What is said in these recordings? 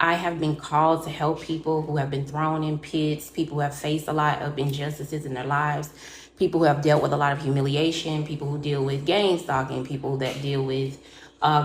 I have been called to help people who have been thrown in pits, people who have faced a lot of injustices in their lives, people who have dealt with a lot of humiliation, people who deal with gang stalking, people that deal with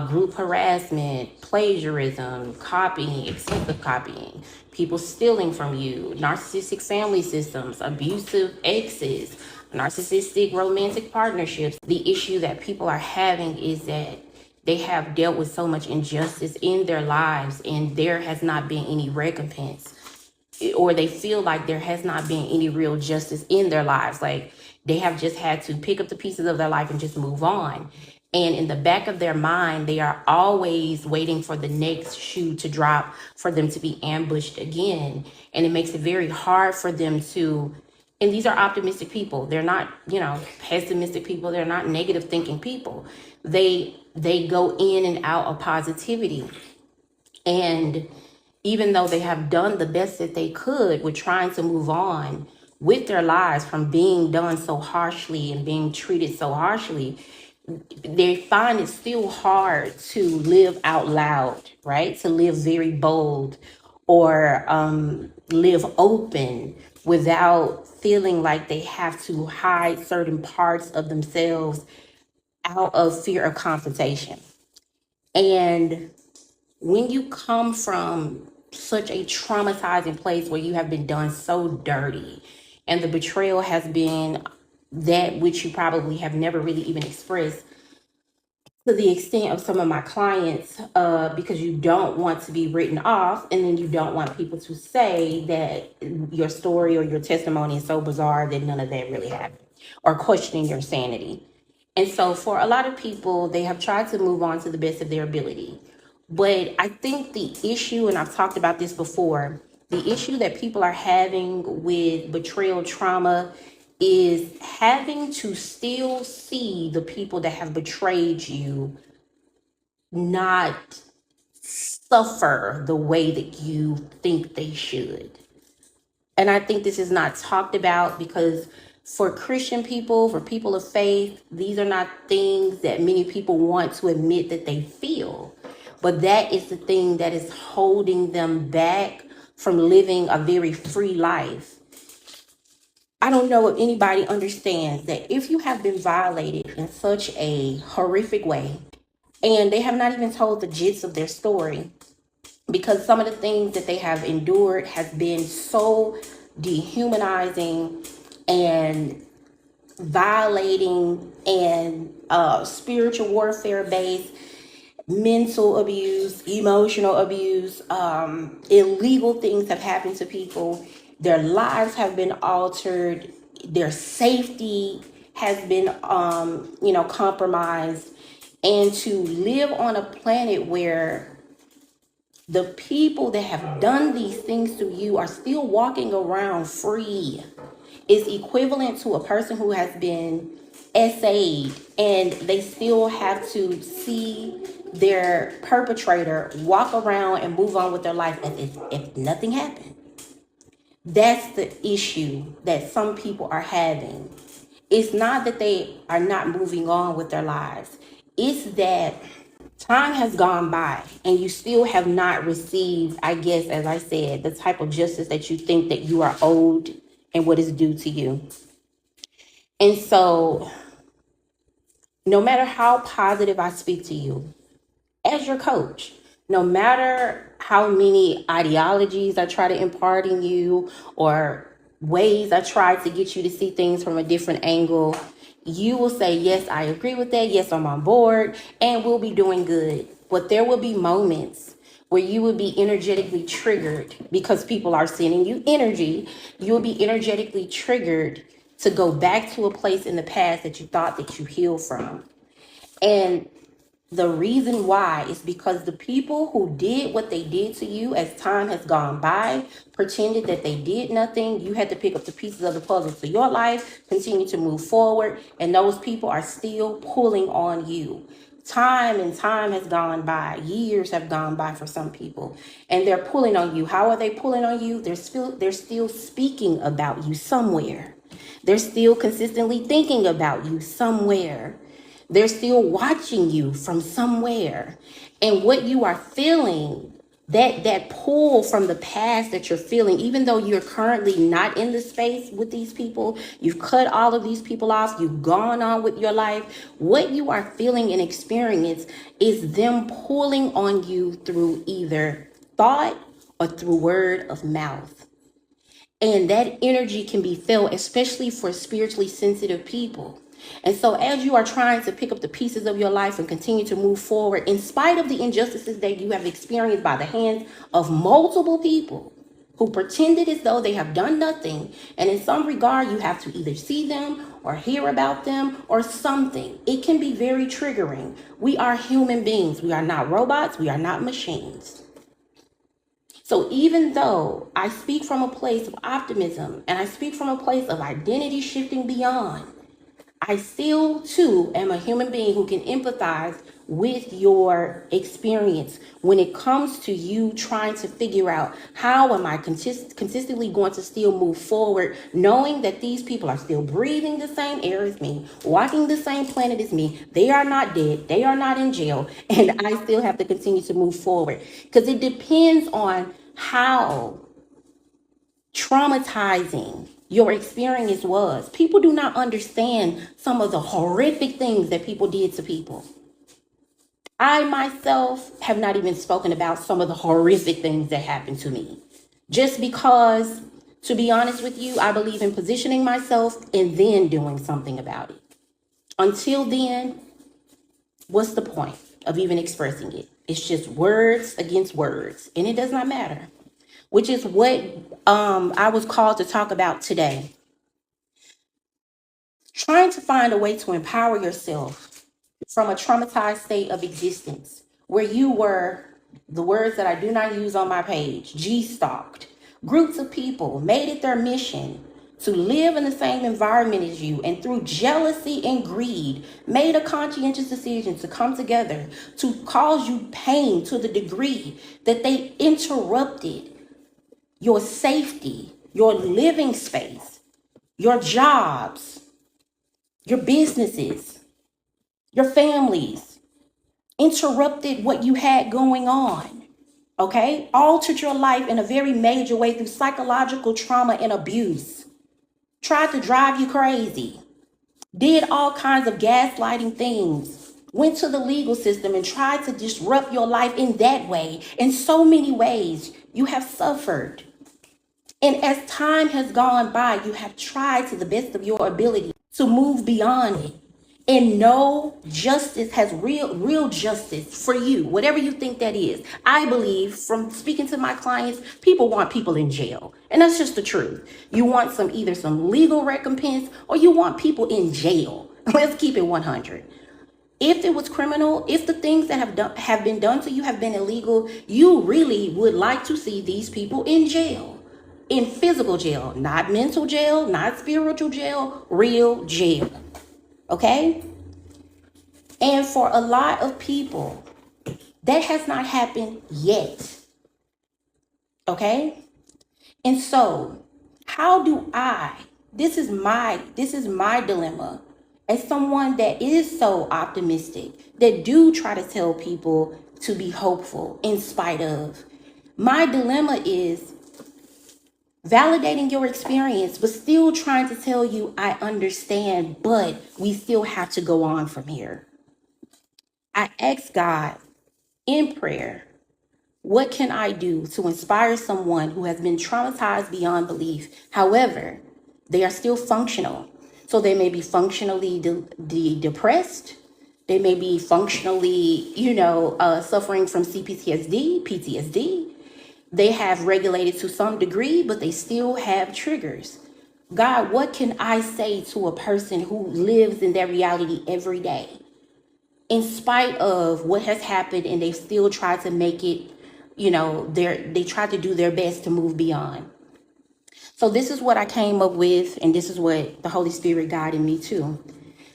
group harassment, plagiarism, copying, excessive copying, people stealing from you, narcissistic family systems, abusive exes, narcissistic romantic partnerships. The issue that people are having is that they have dealt with so much injustice in their lives and there has not been any recompense, or they feel like there has not been any real justice in their lives. Like they have just had to pick up the pieces of their life and just move on. And in the back of their mind, they are always waiting for the next shoe to drop for them to be ambushed again. And it makes it very hard for them to, and these are optimistic people. They're not, pessimistic people. They're not negative thinking people. They go in and out of positivity. And even though they have done the best that they could with trying to move on with their lives from being done so harshly and being treated so harshly, they find it still hard to live out loud, right? To live very bold or live open without feeling like they have to hide certain parts of themselves out of fear of confrontation. And when you come from such a traumatizing place where you have been done so dirty and the betrayal has been that which you probably have never really even expressed to the extent of some of my clients, because you don't want to be written off and then you don't want people to say that your story or your testimony is so bizarre that none of that really happened, or questioning your sanity. And so for a lot of people, they have tried to move on to the best of their ability. But I think the issue, and I've talked about this before, the issue that people are having with betrayal trauma is having to still see the people that have betrayed you not suffer the way that you think they should. And I think this is not talked about because for Christian people, for people of faith, these are not things that many people want to admit that they feel. But that is the thing that is holding them back from living a very free life. I don't know if anybody understands that if you have been violated in such a horrific way, and they have not even told the gist of their story, because some of the things that they have endured has been so dehumanizing and violating and spiritual warfare based, mental abuse, emotional abuse, illegal things have happened to people. Their lives have been altered. Their safety has been, compromised. And to live on a planet where the people that have done these things to you are still walking around free is equivalent to a person who has been essayed and they still have to see their perpetrator walk around and move on with their life as if nothing happened. That's the issue that some people are having. It's not that they are not moving on with their lives. It's that time has gone by and you still have not received, I guess, as I said, the type of justice that you think that you are owed and what is due to you. And so, no matter how positive I speak to you as your coach, no matter how many ideologies I try to impart in you or ways I try to get you to see things from a different angle, you will say, yes, I agree with that. Yes, I'm on board and we'll be doing good. But there will be moments where you will be energetically triggered because people are sending you energy. You will be energetically triggered to go back to a place in the past that you thought that you healed from. And the reason why is because the people who did what they did to you as time has gone by, pretended that they did nothing. You had to pick up the pieces of the puzzle to your life, continue to move forward, and those people are still pulling on you. Time and time has gone by. Years have gone by for some people, and they're pulling on you. How are they pulling on you? They're still speaking about you somewhere. They're still consistently thinking about you somewhere. They're still watching you from somewhere. And what you are feeling that pull from the past that you're feeling, even though you're currently not in the space with these people, you've cut all of these people off, you've gone on with your life, what you are feeling and experience is them pulling on you through either thought or through word of mouth. And that energy can be felt, especially for spiritually sensitive people. And so as you are trying to pick up the pieces of your life and continue to move forward, in spite of the injustices that you have experienced by the hands of multiple people who pretended as though they have done nothing, and in some regard, you have to either see them or hear about them or something. It can be very triggering. We are human beings. We are not robots. We are not machines. So even though I speak from a place of optimism and I speak from a place of identity shifting beyond, I still, too, am a human being who can empathize with your experience when it comes to you trying to figure out how am I consistently going to still move forward, knowing that these people are still breathing the same air as me, walking the same planet as me. They are not dead. They are not in jail. And I still have to continue to move forward because it depends on how traumatizing your experience was. People do not understand some of the horrific things that people did to people. I myself have not even spoken about some of the horrific things that happened to me. Just because, to be honest with you, I believe in positioning myself and then doing something about it. Until then, what's the point of even expressing it? It's just words against words, and it does not matter. Which is what I was called to talk about today. Trying to find a way to empower yourself from a traumatized state of existence where you were, the words that I do not use on my page, G-stalked. Groups of people made it their mission to live in the same environment as you, and through jealousy and greed, made a conscientious decision to come together to cause you pain to the degree that they interrupted your safety, your living space, your jobs, your businesses, your families, interrupted what you had going on, okay? Altered your life in a very major way through psychological trauma and abuse. Tried to drive you crazy. Did all kinds of gaslighting things. Went to the legal system and tried to disrupt your life in that way. In so many ways, you have suffered. And as time has gone by, you have tried to the best of your ability to move beyond it. And no justice has real justice for you, whatever you think that is. I believe from speaking to my clients, people want people in jail. And that's just the truth. You want either some legal recompense or you want people in jail. Let's keep it 100. If it was criminal, if the things that have been done to you have been illegal, you really would like to see these people in jail. In physical jail, not mental jail, not spiritual jail, real jail. Okay? And for a lot of people, that has not happened yet. Okay? And so, how do this is my dilemma as someone that is so optimistic, that do try to tell people to be hopeful in spite of. My dilemma is validating your experience, but still trying to tell you, I understand, but we still have to go on from here. I ask God in prayer, what can I do to inspire someone who has been traumatized beyond belief? However, they are still functional. So they may be functionally depressed. They may be functionally, suffering from CPTSD, PTSD. They have regulated to some degree, but they still have triggers. God, what can I say to a person who lives in that reality every day? In spite of what has happened, and they still try to make it, they try to do their best to move beyond. So this is what I came up with, and this is what the Holy Spirit guided me to.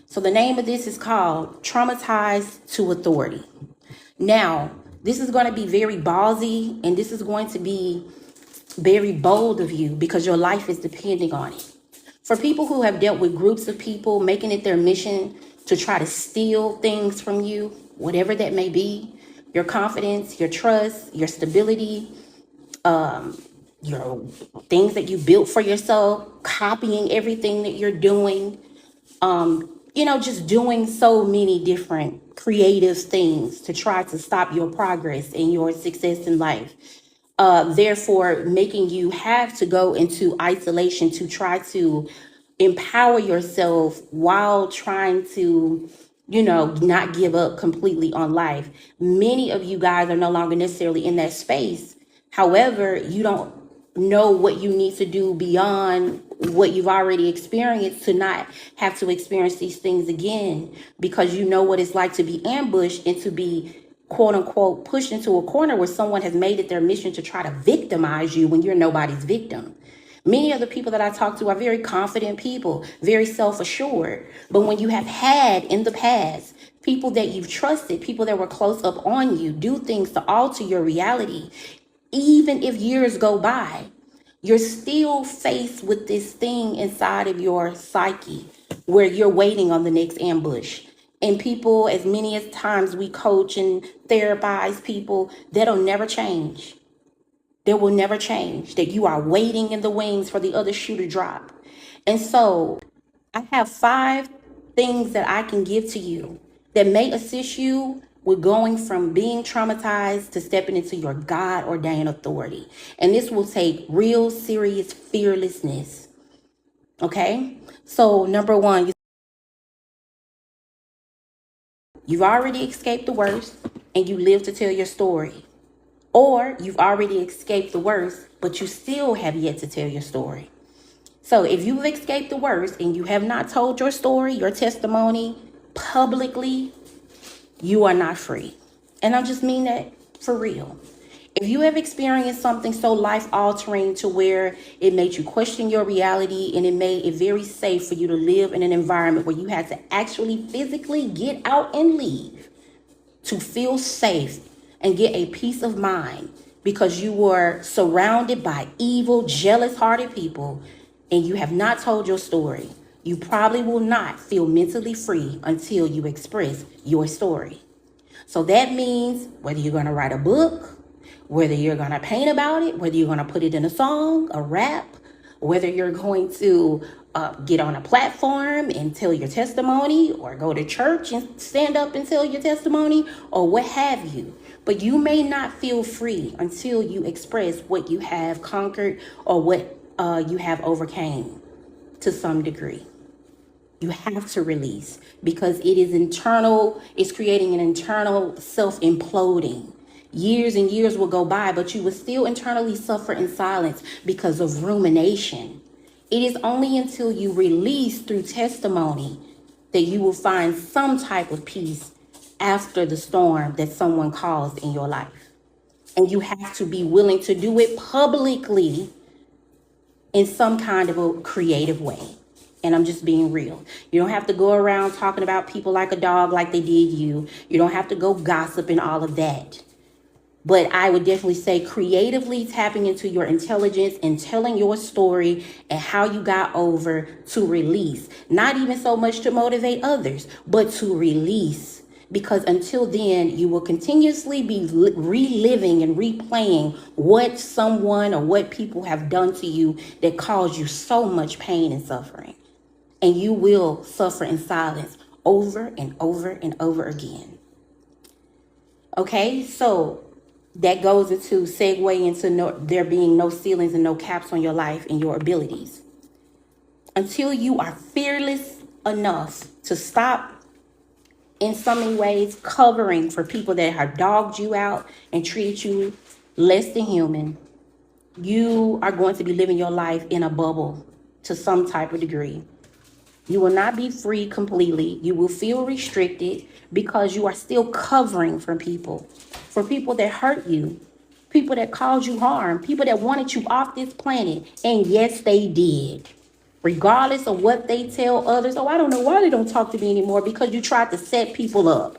So the name of this is called Traumatized to Authority. Now, this is going to be very ballsy, and this is going to be very bold of you because your life is depending on it. For people who have dealt with groups of people making it their mission to try to steal things from you, whatever that may be, your confidence, your trust, your stability, your things that you built for yourself, copying everything that you're doing, just doing so many different creative things to try to stop your progress and your success in life. Therefore, making you have to go into isolation to try to empower yourself while trying to, not give up completely on life. Many of you guys are no longer necessarily in that space. However, you don't know what you need to do beyond what you've already experienced to not have to experience these things again, because you know what it's like to be ambushed and to be quote unquote pushed into a corner where someone has made it their mission to try to victimize you when you're nobody's victim. Many of the people that I talk to are very confident people, very self-assured. But when you have had in the past people that you've trusted, people that were close up on you, do things to alter your reality, even if years go by, you're still faced with this thing inside of your psyche where you're waiting on the next ambush. And people, as many as times we coach and therapize people, that'll never change. That will never change. That you are waiting in the wings for the other shoe to drop. And so I have 5 things that I can give to you that may assist you with going from being traumatized to stepping into your God ordained authority. And this will take real serious fearlessness. Okay? So number 1, you've already escaped the worst and you live to tell your story. Or you've already escaped the worst, but you still have yet to tell your story. So if you've escaped the worst and you have not told your story, your testimony publicly, you are not free. And I just mean that for real. If you have experienced something so life altering to where it made you question your reality and it made it very safe for you to live in an environment where you had to actually physically get out and leave to feel safe and get a peace of mind because you were surrounded by evil, jealous-hearted people and you have not told your story, you probably will not feel mentally free until you express your story. So that means whether you're going to write a book, whether you're going to paint about it, whether you're going to put it in a song, a rap, whether you're going to get on a platform and tell your testimony, or go to church and stand up and tell your testimony, or what have you. But you may not feel free until you express what you have conquered or what you have overcame to some degree. You have to release because it is internal. It's creating an internal self-imploding. Years and years will go by, but you will still internally suffer in silence because of rumination. It is only until you release through testimony that you will find some type of peace after the storm that someone caused in your life. And you have to be willing to do it publicly in some kind of a creative way. And I'm just being real. You don't have to go around talking about people like a dog like they did you. You don't have to go gossip and all of that. But I would definitely say creatively tapping into your intelligence and telling your story and how you got over to release. Not even so much to motivate others, but to release. Because until then, you will continuously be reliving and replaying what someone or what people have done to you that caused you so much pain and suffering. And you will suffer in silence over and over and over again. Okay, so that goes into segue into there being no ceilings and no caps on your life and your abilities. Until you are fearless enough to stop, in so many ways, covering for people that have dogged you out and treated you less than human, you are going to be living your life in a bubble to some type of degree. You will not be free completely. You will feel restricted because you are still covering from people. For people that hurt you, people that caused you harm, people that wanted you off this planet. And yes, they did. Regardless of what they tell others. Oh, I don't know why they don't talk to me anymore. Because you tried to set people up.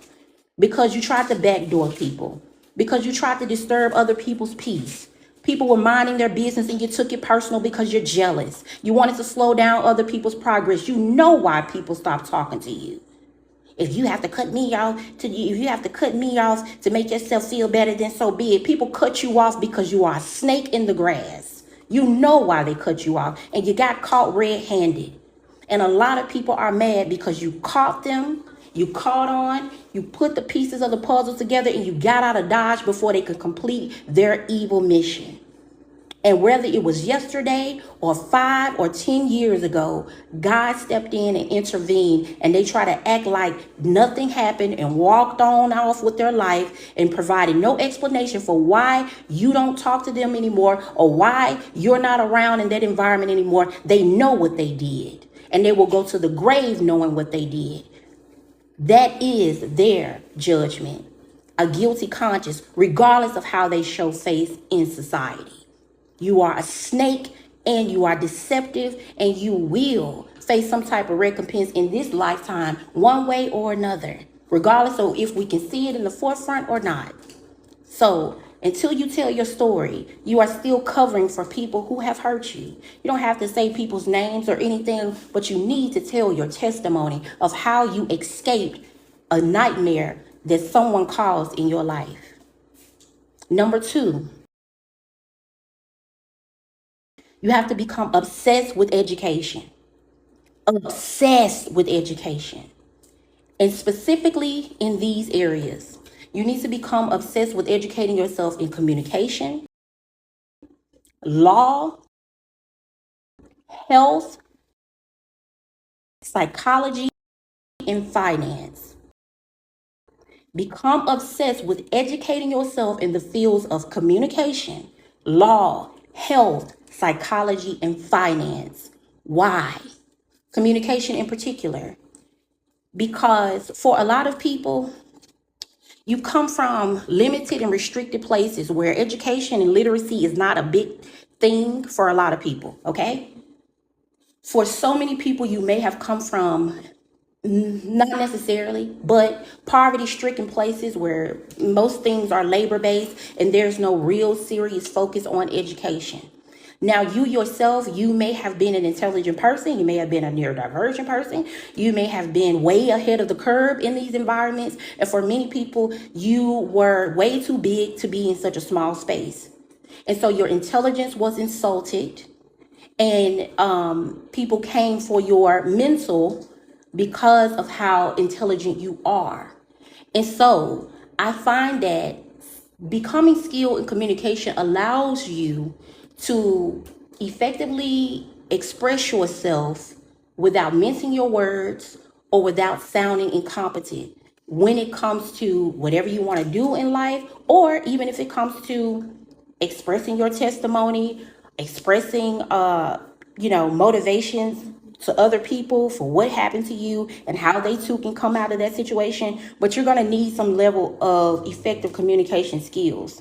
Because you tried to backdoor people. Because you tried to disturb other people's peace. People were minding their business and you took it personal because you're jealous. You wanted to slow down other people's progress. You know why people stopped talking to you. If you have to cut me off to make yourself feel better, then so be it. People cut you off because you are a snake in the grass. You know why they cut you off, and you got caught red-handed. And a lot of people are mad because you caught them, you caught on, you put the pieces of the puzzle together, and you got out of Dodge before they could complete their evil mission. And whether it was yesterday or 5 or 10 years ago, God stepped in and intervened, and they try to act like nothing happened and walked on off with their life and provided no explanation for why you don't talk to them anymore or why you're not around in that environment anymore. They know what they did, and they will go to the grave knowing what they did. That is their judgment, a guilty conscience, regardless of how they show face in society. You are a snake, and you are deceptive, and you will face some type of recompense in this lifetime, one way or another, regardless of if we can see it in the forefront or not. So until you tell your story, you are still covering for people who have hurt you. You don't have to say people's names or anything, but you need to tell your testimony of how you escaped a nightmare that someone caused in your life. Number 2, you have to become obsessed with education. Obsessed with education. And specifically in these areas, you need to become obsessed with educating yourself in communication, law, health, psychology, and finance. Become obsessed with educating yourself in the fields of communication, law, health, psychology, and finance. Why? Communication in particular. Because for a lot of people, you come from limited and restricted places where education and literacy is not a big thing for a lot of people, okay? For so many people, you may have come from, not necessarily, but poverty-stricken places where most things are labor-based and there's no real serious focus on education. Now, you yourself, you may have been an intelligent person. You may have been a neurodivergent person. You may have been way ahead of the curve in these environments. And for many people, you were way too big to be in such a small space. And so your intelligence was insulted, and people came for your mental because of how intelligent you are. And so I find that becoming skilled in communication allows you to effectively express yourself without mincing your words or without sounding incompetent when it comes to whatever you want to do in life, or even if it comes to expressing your testimony, expressing motivations to other people for what happened to you and how they too can come out of that situation. But you're going to need some level of effective communication skills.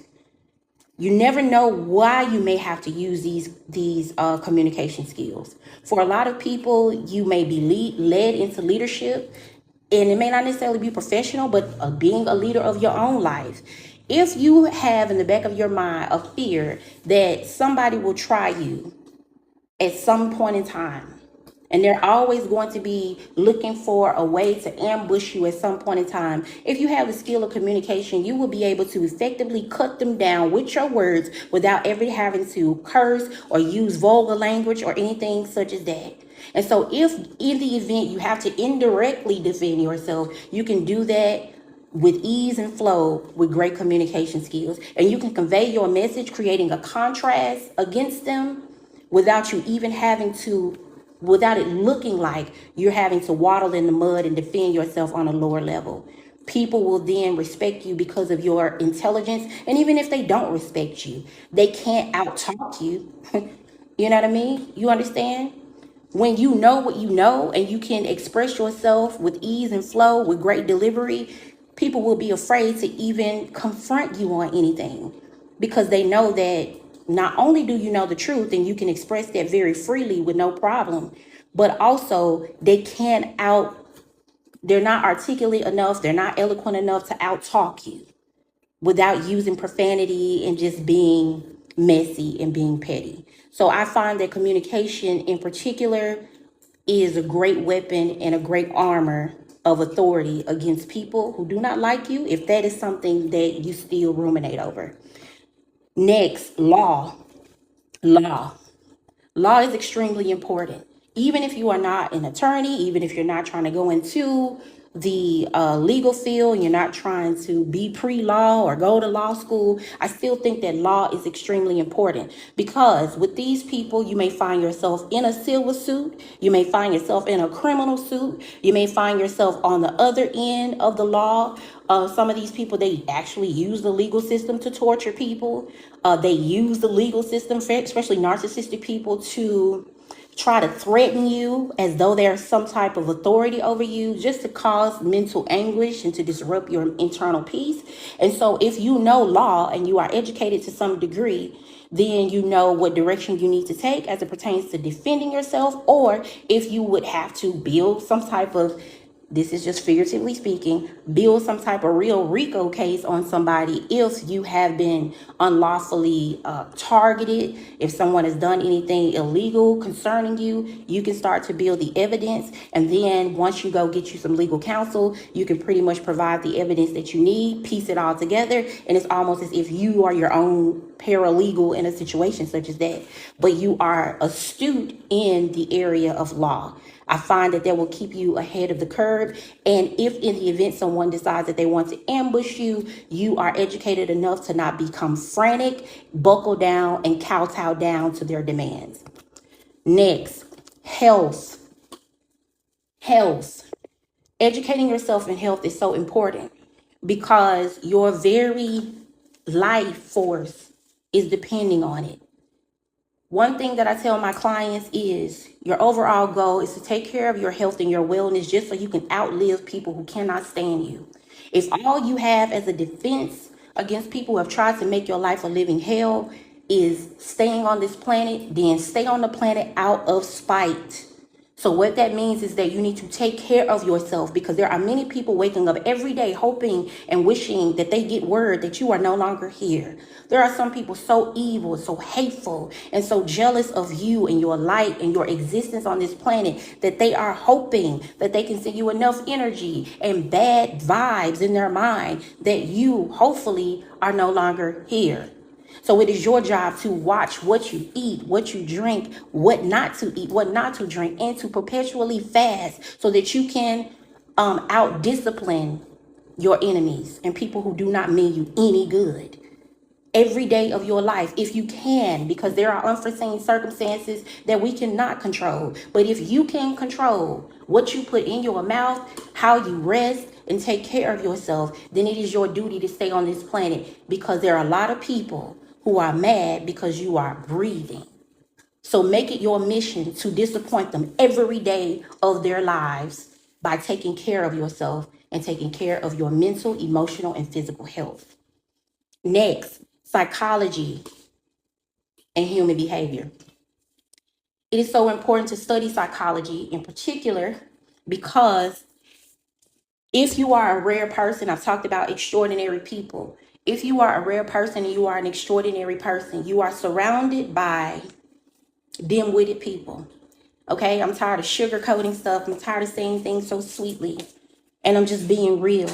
You never know why you may have to use these communication skills. For a lot of people, you may be led into leadership, and it may not necessarily be professional, but being a leader of your own life. If you have in the back of your mind a fear that somebody will try you at some point in time, and they're always going to be looking for a way to ambush you at some point in time, if you have the skill of communication, you will be able to effectively cut them down with your words without ever having to curse or use vulgar language or anything such as that. And so if in the event you have to indirectly defend yourself, you can do that with ease and flow with great communication skills. And you can convey your message, creating a contrast against them without you even without it looking like you're having to waddle in the mud and defend yourself on a lower level. People will then respect you because of your intelligence. And even if they don't respect you, they can't out-talk you. You know what I mean? You understand? When you know what you know and you can express yourself with ease and flow with great delivery, people will be afraid to even confront you on anything, because they know that not only do you know the truth and you can express that very freely with no problem, but also they're not articulate enough, they're not eloquent enough to out-talk you without using profanity and just being messy and being petty. So I find that communication in particular is a great weapon and a great armor of authority against people who do not like you, if that is something that you still ruminate over. Next, law. Law. Law is extremely important. Even if you are not an attorney, even if you're not trying to go into the legal field, you're not trying to be pre-law or go to law school, I still think that law is extremely important, because with these people, you may find yourself in a civil suit, you may find yourself in a criminal suit, you may find yourself on the other end of the law. Some of these people, they actually use the legal system to torture people. They use the legal system, especially narcissistic people, to try to threaten you as though there's some type of authority over you, just to cause mental anguish and to disrupt your internal peace. And so if you know law and you are educated to some degree, then you know what direction you need to take as it pertains to defending yourself, or if you would have to build some type of, this is just figuratively speaking, build some type of real RICO case on somebody if you have been unlawfully targeted. If someone has done anything illegal concerning you, you can start to build the evidence. And then once you go get you some legal counsel, you can pretty much provide the evidence that you need, piece it all together. And it's almost as if you are your own paralegal in a situation such as that. But you are astute in the area of law. I find that will keep you ahead of the curve. And if in the event someone decides that they want to ambush you, you are educated enough to not become frantic, buckle down, and kowtow down to their demands. Next, health. Health. Educating yourself in health is so important, because your very life force is depending on it. One thing that I tell my clients is your overall goal is to take care of your health and your wellness, just so you can outlive people who cannot stand you. If all you have as a defense against people who have tried to make your life a living hell is staying on this planet, then stay on the planet out of spite. So what that means is that you need to take care of yourself, because there are many people waking up every day hoping and wishing that they get word that you are no longer here. There are some people so evil, so hateful, and so jealous of you and your light and your existence on this planet that they are hoping that they can send you enough energy and bad vibes in their mind that you hopefully are no longer here. So it is your job to watch what you eat, what you drink, what not to eat, what not to drink, and to perpetually fast so that you can out-discipline your enemies and people who do not mean you any good every day of your life, if you can, because there are unforeseen circumstances that we cannot control. But if you can control what you put in your mouth, how you rest, and take care of yourself, then it is your duty to stay on this planet, because there are a lot of people who are mad because you are breathing. So make it your mission to disappoint them every day of their lives by taking care of yourself and taking care of your mental, emotional, and physical health. Next, psychology and human behavior. It is so important to study psychology in particular, because if you are a rare person, I've talked about extraordinary people. If you are a rare person and you are an extraordinary person, you are surrounded by dim-witted people. Okay, I'm tired of sugarcoating stuff. I'm tired of saying things so sweetly. And I'm just being real.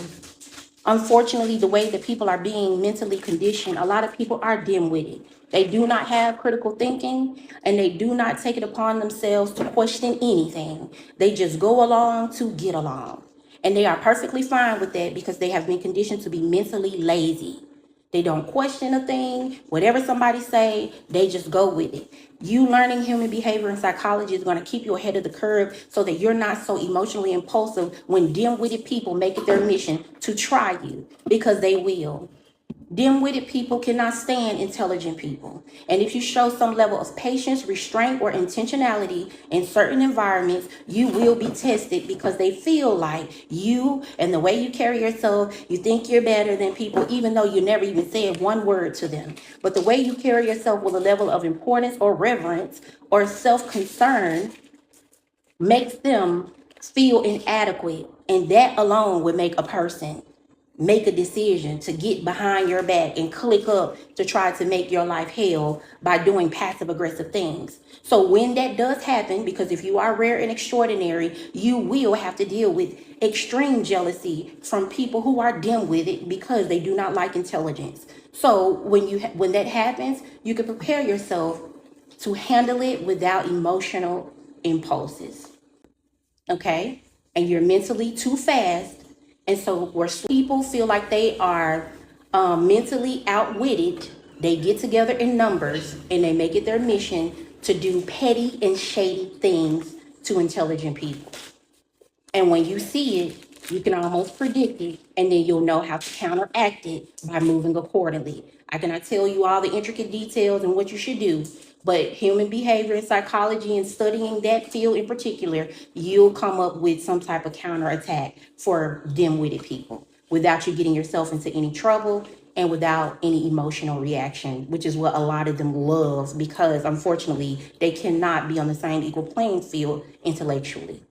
Unfortunately, the way that people are being mentally conditioned, a lot of people are dim-witted. They do not have critical thinking, and they do not take it upon themselves to question anything. They just go along to get along. And they are perfectly fine with that, because they have been conditioned to be mentally lazy. They don't question a thing. Whatever somebody say, they just go with it. You learning human behavior and psychology is going to keep you ahead of the curve, so that you're not so emotionally impulsive when dim-witted people make it their mission to try you, because they will. Dim-witted people cannot stand intelligent people. And if you show some level of patience, restraint, or intentionality in certain environments, you will be tested, because they feel like you and the way you carry yourself, you think you're better than people, even though you never even said one word to them. But the way you carry yourself with a level of importance or reverence or self-concern makes them feel inadequate. And that alone would make a person make a decision to get behind your back and click up to try to make your life hell by doing passive aggressive things. So when that does happen, because if you are rare and extraordinary, you will have to deal with extreme jealousy from people who are dim with it because they do not like intelligence. So when that happens, you can prepare yourself to handle it without emotional impulses. Okay? And you're mentally too fast. And so where people feel like they are mentally outwitted, they get together in numbers and they make it their mission to do petty and shady things to intelligent people. And when you see it, you can almost predict it, and then you'll know how to counteract it by moving accordingly. I cannot tell you all the intricate details and what you should do, but human behavior and psychology and studying that field in particular, you'll come up with some type of counterattack for dim-witted people without you getting yourself into any trouble and without any emotional reaction, which is what a lot of them love because unfortunately they cannot be on the same equal playing field intellectually.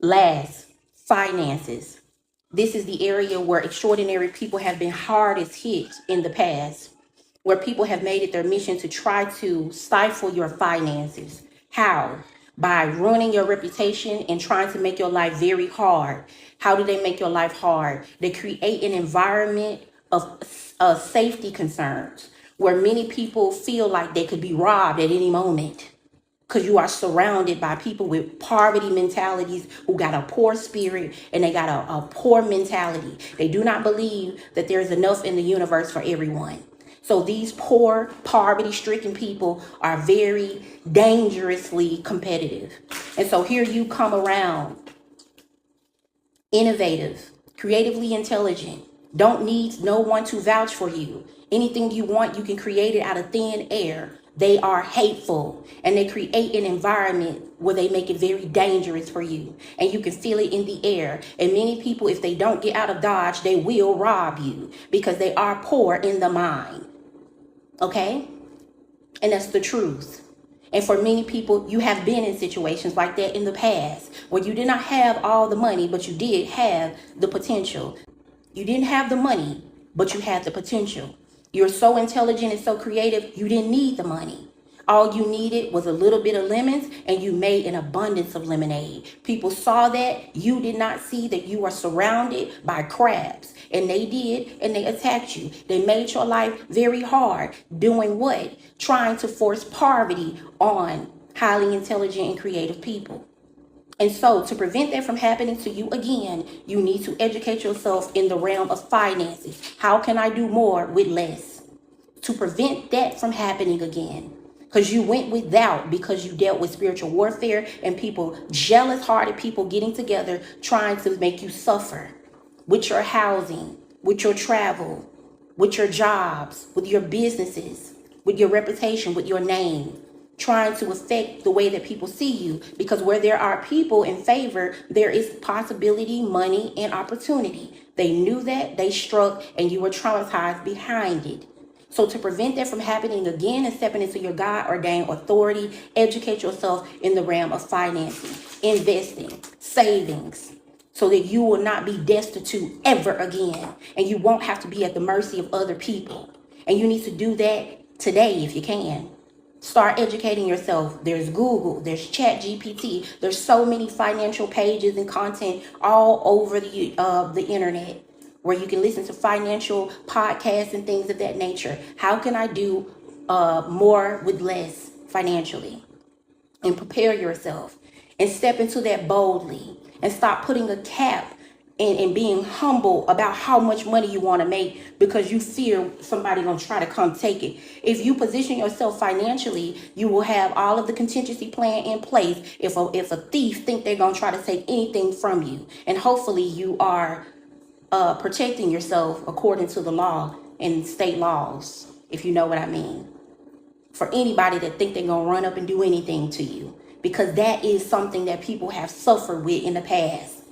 Last, finances. This is the area where extraordinary people have been hardest hit in the past, where people have made it their mission to try to stifle your finances. How? By ruining your reputation and trying to make your life very hard. How do they make your life hard? They create an environment of safety concerns where many people feel like they could be robbed at any moment, because you are surrounded by people with poverty mentalities who got a poor spirit and they got a poor mentality. They do not believe that there's enough in the universe for everyone. So these poor, poverty-stricken people are very dangerously competitive. And so here you come around, innovative, creatively intelligent, don't need no one to vouch for you. Anything you want, you can create it out of thin air. They are hateful and they create an environment where they make it very dangerous for you and you can feel it in the air. And many people, if they don't get out of Dodge, they will rob you because they are poor in the mind. Okay? And that's the truth. And for many people, you have been in situations like that in the past where you did not have all the money, but you did have the potential. You didn't have the money, but you had the potential. You're so intelligent and so creative, you didn't need the money. All you needed was a little bit of lemons and you made an abundance of lemonade. People saw that. You did not see that you were surrounded by crabs. And they did, and they attacked you. They made your life very hard. Doing what? Trying to force poverty on highly intelligent and creative people. And so to prevent that from happening to you again, you need to educate yourself in the realm of finances. How can I do more with less? To prevent that from happening again. Because you went without because you dealt with spiritual warfare and people, jealous-hearted people getting together trying to make you suffer with your housing, with your travel, with your jobs, with your businesses, with your reputation, with your name, trying to affect the way that people see you. Because where there are people in favor, there is possibility, money, and opportunity. They knew that, they struck, and you were traumatized behind it. So to prevent that from happening again and stepping into your God-ordained authority, educate yourself in the realm of financing, investing, savings, so that you will not be destitute ever again. And you won't have to be at the mercy of other people. And you need to do that today if you can. Start educating yourself. There's Google, there's ChatGPT. There's so many financial pages and content all over the internet where you can listen to financial podcasts and things of that nature. How can I do more with less financially? And prepare yourself and step into that boldly and stop putting a cap and being humble about how much money you want to make because you fear somebody gonna try to come take it. If you position yourself financially, you will have all of the contingency plan in place if a thief think they're gonna try to take anything from you. And hopefully you are protecting yourself according to the law and state laws, if you know what I mean. For anybody that think they're gonna run up and do anything to you, because that is something that people have suffered with in the past.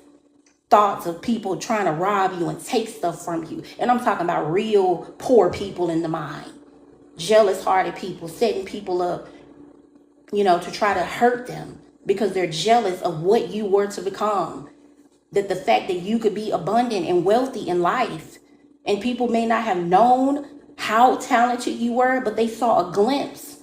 Thoughts of people trying to rob you and take stuff from you. And I'm talking about real poor people in the mind. Jealous-hearted people setting people up, to try to hurt them because they're jealous of what you were to become. that the fact that you could be abundant and wealthy in life, and people may not have known how talented you were, but they saw a glimpse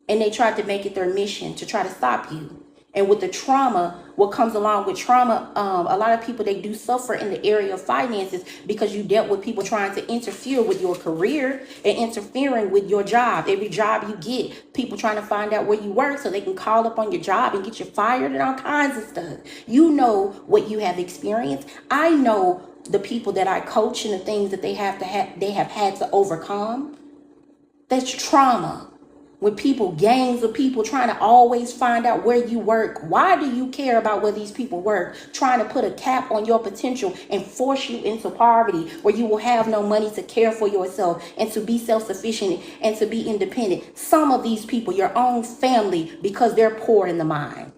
and they tried to make it their mission to try to stop you. And with the trauma, what comes along with trauma, a lot of people, they do suffer in the area of finances because you dealt with people trying to interfere with your career and interfering with your job. Every job you get, people trying to find out where you work so they can call up on your job and get you fired and all kinds of stuff. You know what you have experienced. I know the people that I coach and the things that they have had to overcome. That's trauma. With people, gangs of people trying to always find out where you work. Why do you care about where these people work? Trying to put a cap on your potential and force you into poverty where you will have no money to care for yourself and to be self-sufficient and to be independent. Some of these people, your own family, because they're poor in the mind.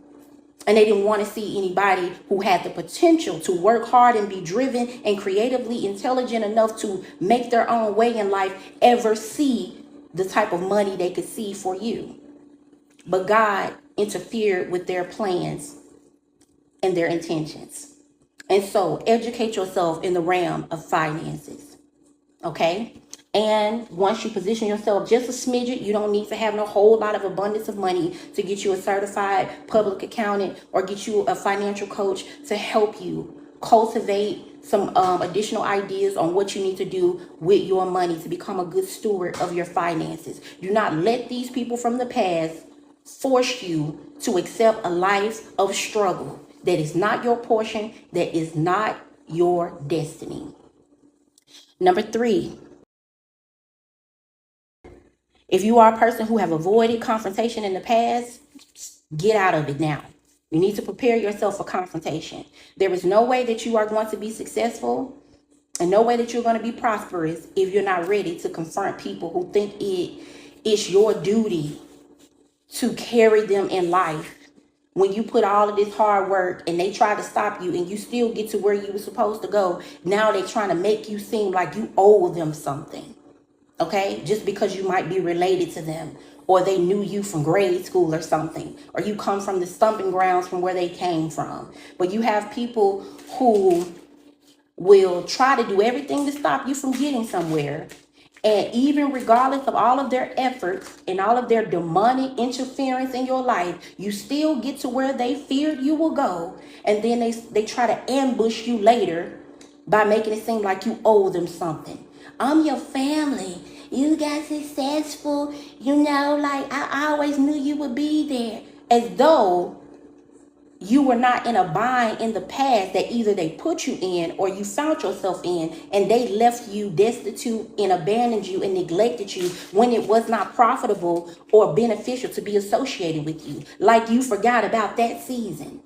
And they didn't want to see anybody who had the potential to work hard and be driven and creatively intelligent enough to make their own way in life ever see the type of money they could see for you. But God interfered with their plans and their intentions. And so educate yourself in the realm of finances. Okay? And once you position yourself just a smidget, you don't need to have no whole lot of abundance of money to get you a certified public accountant or get you a financial coach to help you cultivate some additional ideas on what you need to do with your money to become a good steward of your finances. Do not let these people from the past force you to accept a life of struggle that is not your portion, that is not your destiny. Number 3, if you are a person who have avoided confrontation in the past, get out of it now. You need to prepare yourself for confrontation. There is no way that you are going to be successful and no way that you're going to be prosperous if you're not ready to confront people who think it's your duty to carry them in life. When you put all of this hard work and they try to stop you and you still get to where you were supposed to go, now they're trying to make you seem like you owe them something. Okay? Just because you might be related to them, or they knew you from grade school or something, or you come from the stomping grounds from where they came from. But you have people who will try to do everything to stop you from getting somewhere. And even regardless of all of their efforts and all of their demonic interference in your life, you still get to where they feared you will go. And then they try to ambush you later by making it seem like you owe them something. I'm your family. You got successful. You know, like I always knew you would be there. As though you were not in a bind in the past that either they put you in or you found yourself in, and they left you destitute and abandoned you and neglected you when it was not profitable or beneficial to be associated with you. Like you forgot about that season.